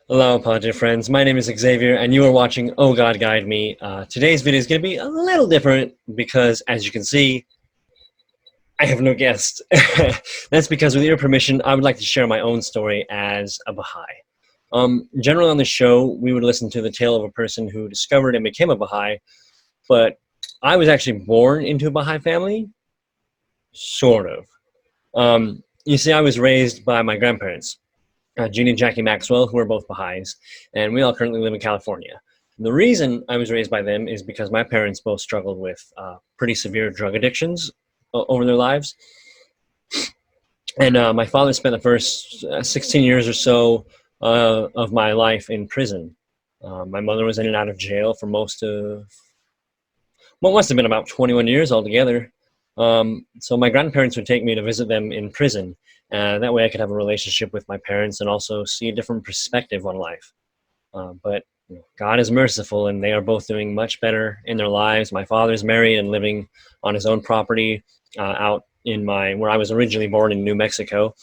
Hello, Padre friends. My name is Xavier, and you are watching Oh God Guide Me. Today's video is going to be a little different because, as you can see, I have no guest. That's because, with your permission, I would like to share my own story as a Baha'i. Generally, on the show, we would listen to the tale of a person who discovered and became a Baha'i, but I was actually born into a Baha'i family, sort of. You see, I was raised by my grandparents, Jeannie and Jackie Maxwell, who are both Baha'is, and we all currently live in California. The reason I was raised by them is because my parents both struggled with pretty severe drug addictions over their lives. And my father spent the first 16 years or so of my life in prison. My mother was in and out of jail for most of what must have been about 21 years altogether. So my grandparents would take me to visit them in prison. That way I could have a relationship with my parents and also see a different perspective on life. But God is merciful, and they are both doing much better in their lives. My father's married and living on his own property out in where I was originally born in New Mexico.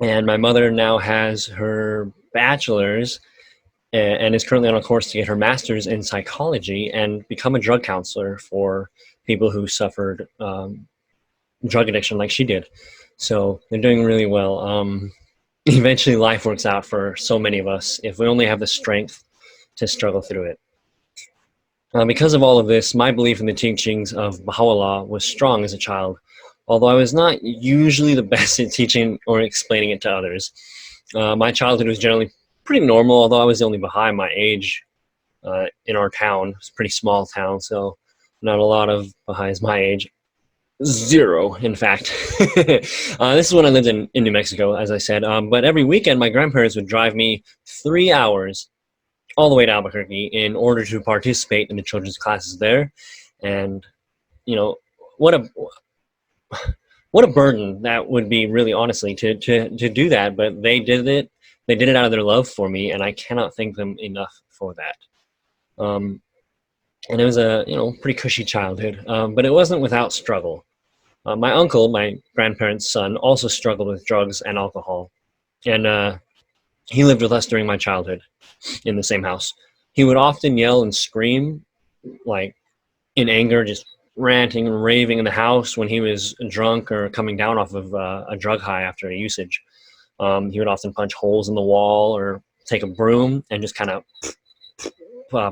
And my mother now has her bachelor's and is currently on a course to get her master's in psychology and become a drug counselor for people who suffered drug addiction like she did. So they're doing really well. Eventually, life works out for so many of us if we only have the strength to struggle through it. Because of all of this, my belief in the teachings of Baha'u'llah was strong as a child, although I was not usually the best at teaching or explaining it to others. My childhood was generally pretty normal, although I was the only Baha'i my age in our town. It's a pretty small town, so not a lot of Baha'is my age. Zero, in fact. This is when I lived in New Mexico, as I said. But every weekend, my grandparents would drive me 3 hours all the way to Albuquerque in order to participate in the children's classes there. And, you know, what a what a burden that would be, really, honestly, to do that. But they did it. They did it out of their love for me, and I cannot thank them enough for that. And it was a pretty cushy childhood, but it wasn't without struggle. My uncle, my grandparents' son, also struggled with drugs and alcohol, and he lived with us during my childhood in the same house. He would often yell and scream, like in anger, just ranting and raving in the house when he was drunk or coming down off of a drug high after a usage. He would often punch holes in the wall or take a broom and just kind of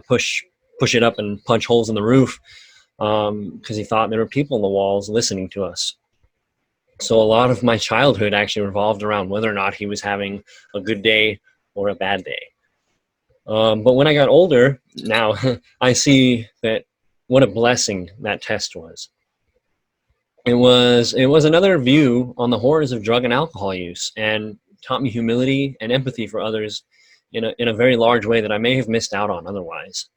push it up and punch holes in the roof because he thought there were people in the walls listening to us. So a lot of my childhood actually revolved around whether or not he was having a good day or a bad day. But when I got older, now I see that what a blessing that test was. It was another view on the horrors of drug and alcohol use, and taught me humility and empathy for others in a very large way that I may have missed out on otherwise.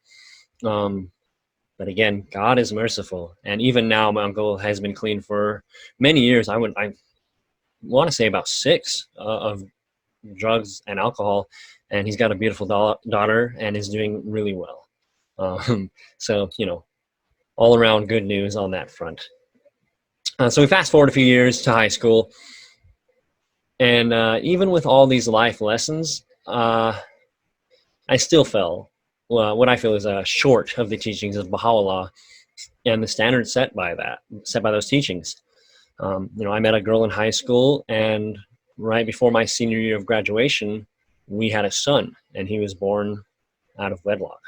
But again, God is merciful, and even now, my uncle has been clean for many years. I want to say about six of drugs and alcohol, and he's got a beautiful daughter and is doing really well. So all around good news on that front. So we fast forward a few years to high school, and even with all these life lessons, I still fell what I feel is short of the teachings of Baha'u'llah and the standards set by those teachings. I met a girl in high school, and right before my senior year of graduation, we had a son, and he was born out of wedlock.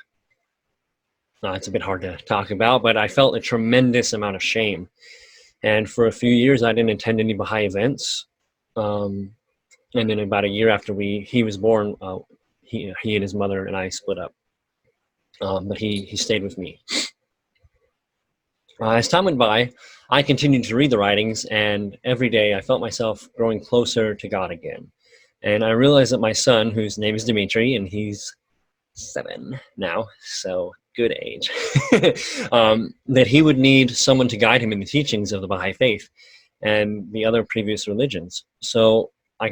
It's a bit hard to talk about, but I felt a tremendous amount of shame. And for a few years, I didn't attend any Baha'i events. And then about a year after he was born, he and his mother and I split up. But he stayed with me. As time went by, I continued to read the writings, and every day I felt myself growing closer to God again. And I realized that my son, whose name is Dimitri, and he's 7 now, so good age, that he would need someone to guide him in the teachings of the Baha'i faith and the other previous religions. So I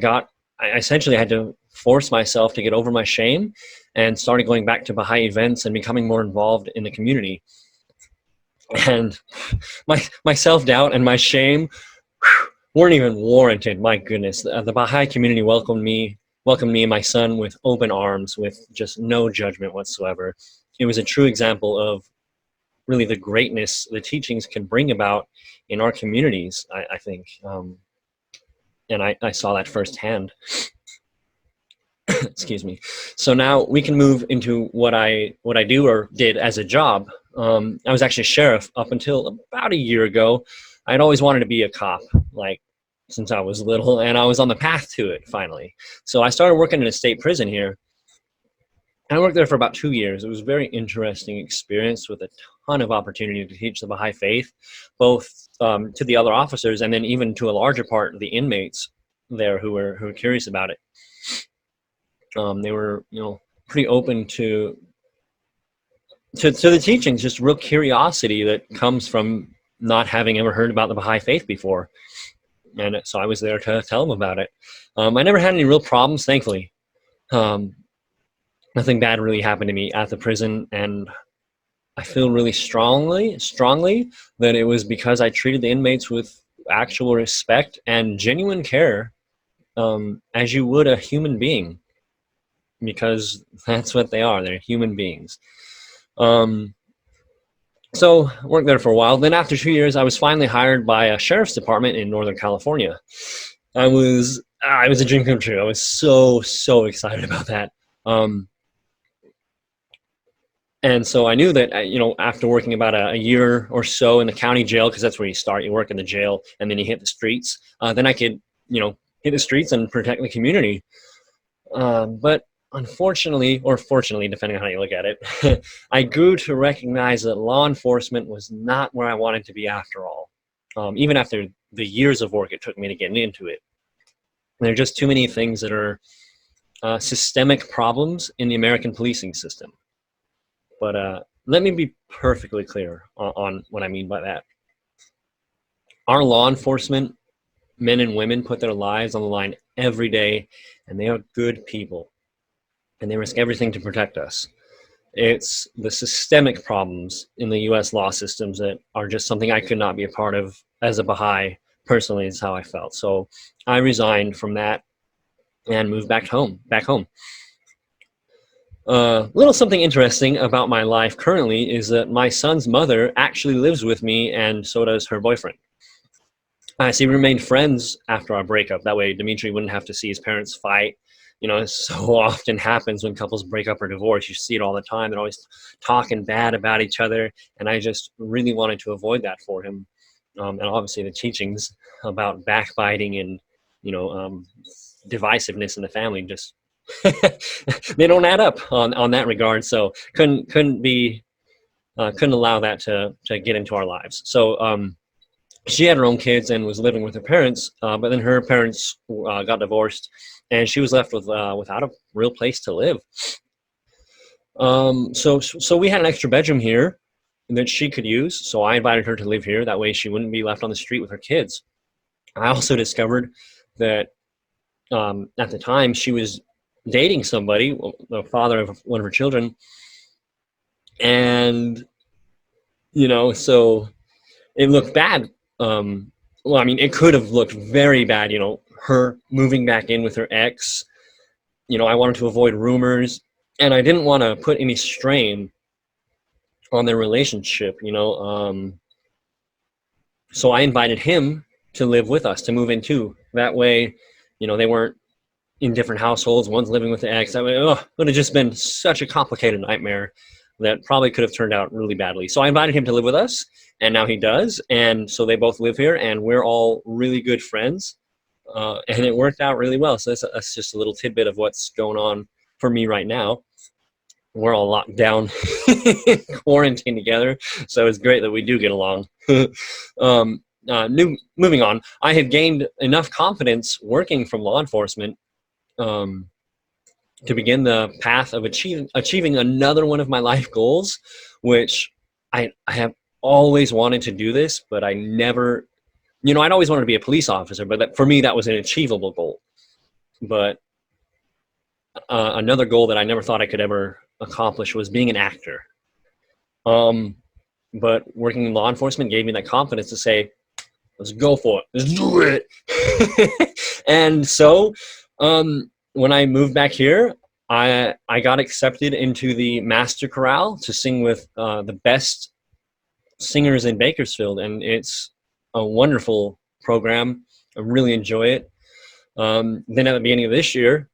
essentially had to force myself to get over my shame and started going back to Baha'i events and becoming more involved in the community. And my self-doubt and my shame weren't even warranted. My goodness, the Baha'i community welcomed me welcomed me and my son with open arms, with just no judgment whatsoever. It was a true example of really the greatness the teachings can bring about in our communities, I think. And I saw that firsthand. Excuse me. So now we can move into what I do or did as a job. I was actually a sheriff up until about a year ago. I'd always wanted to be a cop, like since I was little, and I was on the path to it finally. So I started working in a state prison here. I worked there for about 2 years. It was a very interesting experience with a ton of opportunity to teach the Baha'i faith, both to the other officers and then even to a larger part of the inmates there who were curious about it. They were, pretty open to the teachings, just real curiosity that comes from not having ever heard about the Baha'i faith before. And so I was there to tell them about it. I never had any real problems, thankfully. Nothing bad really happened to me at the prison, and I feel really strongly that it was because I treated the inmates with actual respect and genuine care, as you would a human being, because that's what they are. They're human beings. So worked there for a while. Then after 2 years, I was finally hired by a sheriff's department in Northern California. I was a dream come true. I was so excited about that. And so I knew that, after working about a year or so in the county jail, because that's where you start, you work in the jail and then you hit the streets, then I could, hit the streets and protect the community. But unfortunately, or fortunately, depending on how you look at it, I grew to recognize that law enforcement was not where I wanted to be after all, even after the years of work it took me to get into it. There are just too many things that are systemic problems in the American policing system. But let me be perfectly clear on what I mean by that. Our law enforcement, men and women, put their lives on the line every day, and they are good people, and they risk everything to protect us. It's the systemic problems in the U.S. law systems that are just something I could not be a part of as a Baha'i. Personally, is how I felt. So I resigned from that and moved back home. Little something interesting about my life currently is that my son's mother actually lives with me, and so does her boyfriend. So we remained friends after our breakup. That way Dimitri wouldn't have to see his parents fight. It so often happens when couples break up or divorce. You see it all the time. They're always talking bad about each other, and I just really wanted to avoid that for him. And obviously the teachings about backbiting and, divisiveness in the family just they don't add up on that regard. So couldn't allow that to get into our lives. So she had her own kids and was living with her parents, but then her parents got divorced, and she was left without a real place to live. So we had an extra bedroom here that she could use. So I invited her to live here. That way she wouldn't be left on the street with her kids. I also discovered that at the time she was dating somebody, the father of one of her children, and so it looked bad. It could have looked very bad, her moving back in with her ex. I wanted to avoid rumors, and I didn't want to put any strain on their relationship, so I invited him to live with us, to move in too. That way, they weren't in different households. One's living with the ex. That way, it would have just been such a complicated nightmare that probably could have turned out really badly. So I invited him to live with us, and now he does. And so they both live here, and we're all really good friends. And it worked out really well. So that's just a little tidbit of what's going on for me right now. We're all locked down, quarantined together. So it's great that we do get along. Moving on, I had gained enough confidence working from law enforcement to begin the path of achieving another one of my life goals, which I have always wanted to do this, but I never, I'd always wanted to be a police officer, but for me, that was an achievable goal. But another goal that I never thought I could ever accomplish was being an actor. But working in law enforcement gave me that confidence to say, let's go for it. Let's do it. And so when I moved back here, I got accepted into the master chorale to sing with the best singers in Bakersfield, and it's a wonderful program. I really enjoy it. Then at the beginning of this year,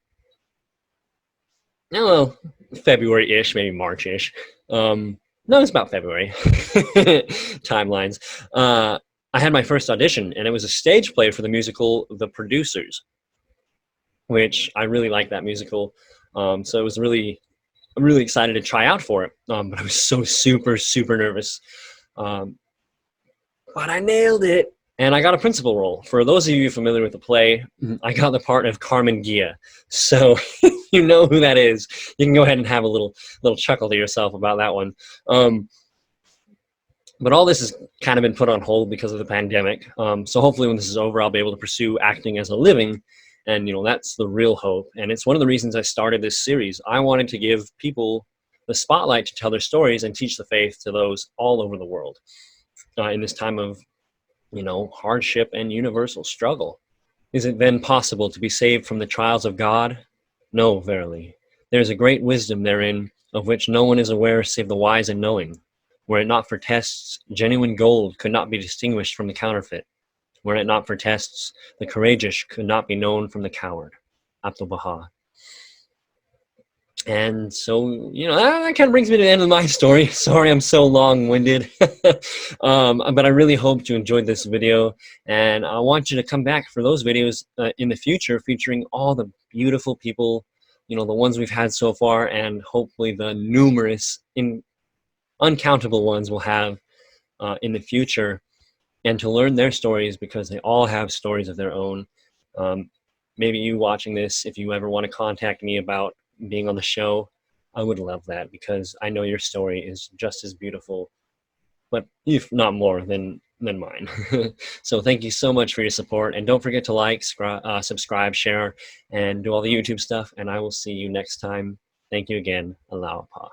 oh, well, February-ish, maybe March-ish. No, it's about February. Timelines. I had my first audition, and it was a stage play for the musical The Producers, which I really like that musical. So it was I'm really excited to try out for it. But I was so super nervous. Um, but I nailed it. And I got a principal role. For those of you familiar with the play, I got the part of Carmen Gia. So you know who that is. You can go ahead and have a little chuckle to yourself about that one. But all this has kind of been put on hold because of the pandemic. So hopefully when this is over, I'll be able to pursue acting as a living. And, you know, that's the real hope. And it's one of the reasons I started this series. I wanted to give people the spotlight to tell their stories and teach the faith to those all over the world in this time of, you know, hardship and universal struggle. Is it then possible to be saved from the trials of God? No, verily. There is a great wisdom therein, of which no one is aware save the wise and knowing. Were it not for tests, genuine gold could not be distinguished from the counterfeit. Were it not for tests, the courageous could not be known from the coward. Abdul Baha. And so, you know, that kind of brings me to the end of my story. Sorry I'm so long-winded. But I really hope you enjoyed this video. And I want you to come back for those videos in the future featuring all the beautiful people, you know, the ones we've had so far, and hopefully the numerous, uncountable ones we'll have in the future. And to learn their stories, because they all have stories of their own. Maybe you watching this, if you ever want to contact me about being on the show, I would love that, because I know your story is just as beautiful, but if not more than mine. So thank you so much for your support, and don't forget to like, subscribe, share, and do all the YouTube stuff, and I will see you next time. Thank you again. Allah Apah.